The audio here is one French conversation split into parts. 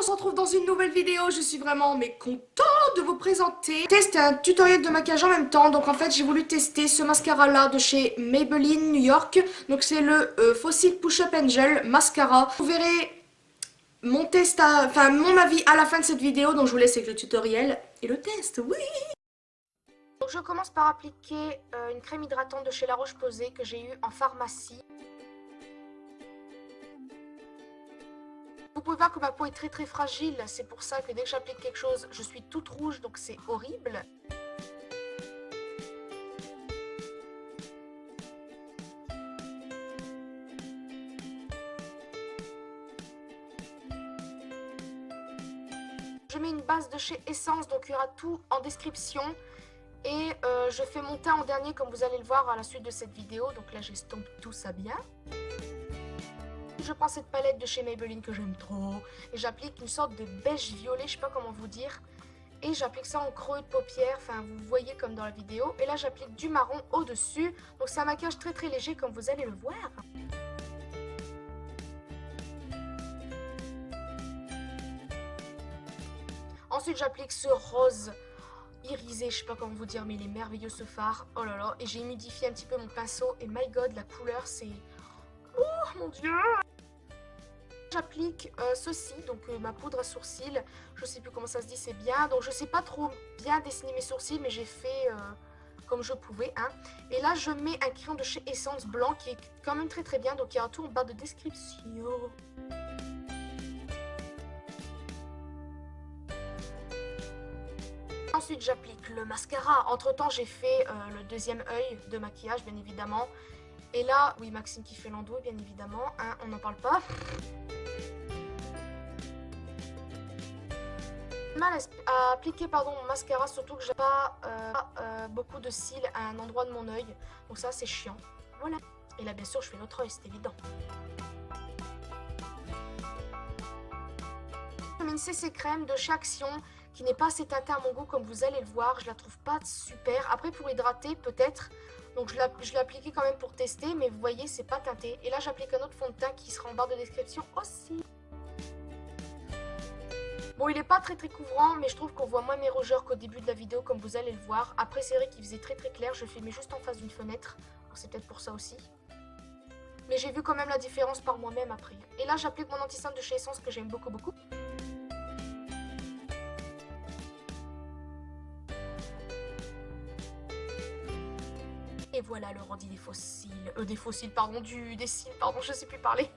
se retrouve dans une nouvelle vidéo. Je suis vraiment contente de vous présenter. Test un tutoriel de maquillage en même temps. Donc en fait j'ai voulu tester ce mascara là de chez Maybelline New York. Donc c'est le Fossil Push-Up Angel Mascara. Vous verrez mon test, mon avis à la fin de cette vidéo. Donc je vous laisse avec le tutoriel et le test. Oui. Donc je commence par appliquer une crème hydratante de chez La Roche-Posay que j'ai eue en pharmacie. Vous pouvez voir que ma peau est très fragile, c'est pour ça que dès que j'applique quelque chose, je suis toute rouge, donc c'est horrible. Je mets une base de chez Essence, donc il y aura tout en description. Et je fais mon teint en dernier comme vous allez le voir à la suite de cette vidéo, donc là j'estompe tout ça bien. Je prends cette palette de chez Maybelline que j'aime trop et j'applique une sorte de beige violet, je sais pas comment vous dire. Et j'applique ça en creux de paupière, enfin vous voyez comme dans la vidéo. Et là j'applique du marron au-dessus, donc c'est un maquillage très léger comme vous allez le voir. Ensuite j'applique ce rose irisé, je sais pas comment vous dire, mais il est merveilleux ce fard. Oh là là, et j'ai humidifié un petit peu mon pinceau et my god, la couleur c'est... Oh mon dieu! J'applique ceci, donc ma poudre à sourcils, je sais plus comment ça se dit, c'est bien. Donc je sais pas trop bien dessiner mes sourcils, mais j'ai fait comme je pouvais. Hein. Et là je mets un crayon de chez Essence blanc qui est quand même très bien, donc il y aura tout en bas de description. Ensuite j'applique le mascara. Entre temps j'ai fait le deuxième œil de maquillage bien évidemment. Et là, oui Maxime qui fait l'endos bien évidemment, hein, on n'en parle pas. Mal à appliquer mon mascara, surtout que j'ai pas beaucoup de cils à un endroit de mon œil, donc ça c'est chiant. Voilà. Et là bien sûr je fais l'autre œil, c'est évident. Je mets une CC crème de chez Action qui n'est pas assez teintée à mon goût comme vous allez le voir, je la trouve pas super. Après pour hydrater peut-être, donc je l'ai appliqué quand même pour tester, mais vous voyez c'est pas teinté. Et là j'applique un autre fond de teint qui sera en barre de description aussi. Bon, il est pas très couvrant, mais je trouve qu'on voit moins mes rougeurs qu'au début de la vidéo, comme vous allez le voir. Après, c'est vrai qu'il faisait très clair, je filmais juste en face d'une fenêtre, alors c'est peut-être pour ça aussi. Mais j'ai vu quand même la différence par moi-même après. Et là, j'applique mon anti-cerne de chez Essence que j'aime beaucoup. Et voilà le rendu des cils, pardon, je sais plus parler.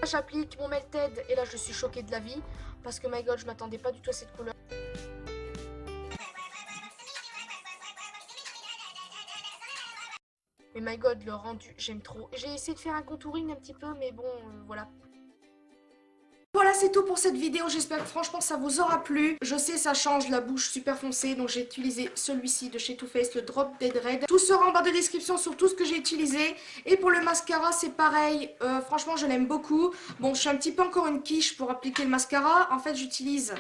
J'applique mon Melted et là je suis choquée de la vie parce que my god je m'attendais pas du tout à cette couleur. Mais my god le rendu j'aime trop. J'ai essayé de faire un contouring un petit peu mais bon voilà. Voilà c'est tout pour cette vidéo, j'espère que franchement ça vous aura plu. Je sais ça change la bouche super foncée donc j'ai utilisé celui-ci de chez Too Faced, le Drop Dead Red. Tout sera en barre de description sur tout ce que j'ai utilisé. Et pour le mascara c'est pareil, franchement je l'aime beaucoup. Bon je suis un petit peu encore une quiche pour appliquer le mascara. En fait j'utilise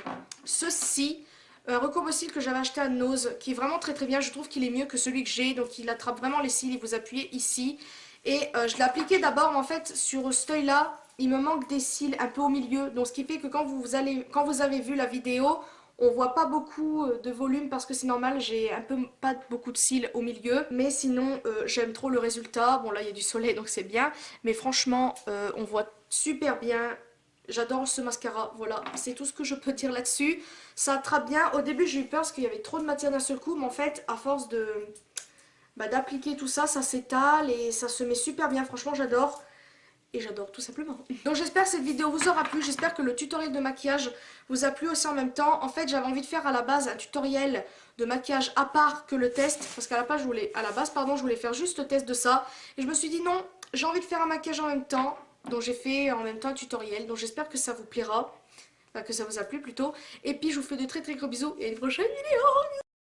ceci. Un recourbe cils que j'avais acheté à Nose qui est vraiment très bien, je trouve qu'il est mieux que celui que j'ai. Donc il attrape vraiment les cils et vous appuyez ici. Et je l'ai appliqué d'abord mais en fait sur ce œil là il me manque des cils un peu au milieu, donc ce qui fait que quand vous avez vu la vidéo, on voit pas beaucoup de volume parce que c'est normal, j'ai pas beaucoup de cils au milieu, mais sinon j'aime trop le résultat. Bon là il y a du soleil donc c'est bien, mais franchement on voit super bien. J'adore ce mascara, voilà, c'est tout ce que je peux dire là-dessus. Ça attrape bien, au début j'ai eu peur parce qu'il y avait trop de matière d'un seul coup, mais en fait à force d'appliquer tout ça, ça s'étale et ça se met super bien, franchement j'adore. Et j'adore tout simplement. Donc j'espère que cette vidéo vous aura plu, j'espère que le tutoriel de maquillage vous a plu aussi en même temps. En fait j'avais envie de faire à la base un tutoriel de maquillage à part que le test, parce qu'à la base je voulais faire juste le test de ça. Et je me suis dit non, j'ai envie de faire un maquillage en même temps, donc j'ai fait en même temps un tutoriel. Donc j'espère que ça vous plaira, enfin que ça vous a plu plutôt. Et puis je vous fais de très gros bisous et à une prochaine vidéo.